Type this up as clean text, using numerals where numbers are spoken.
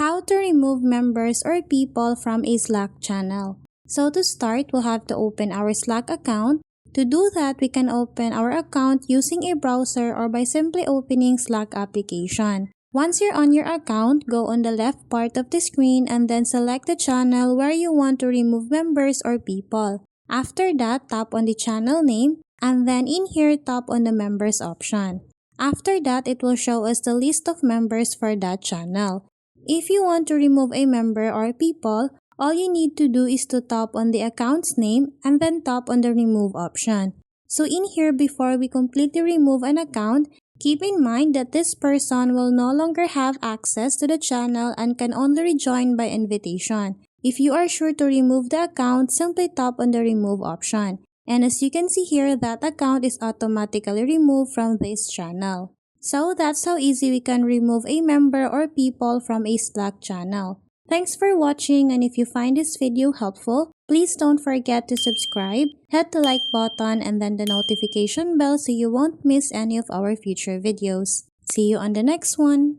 How to remove members or people from a Slack channel. So to start, we'll have to open our Slack account. To do that, we can open our account using a browser or by simply opening Slack application. Once you're on your account, go on the left part of the screen and then select the channel where you want to remove members or people. After that, tap on the channel name and then in here, tap on the members option. After that, it will show us the list of members for that channel. If you want to remove a member or people, all you need to do is to tap on the account's name and then tap on the remove option. So in here, before we completely remove an account, keep in mind that this person will no longer have access to the channel and can only rejoin by invitation. If you are sure to remove the account, simply tap on the remove option. And as you can see here, that account is automatically removed from this channel. So that's how easy we can remove a member or people from a Slack channel. Thanks for watching, and if you find this video helpful, please don't forget to subscribe, hit the like button and then the notification bell so you won't miss any of our future videos. See you on the next one!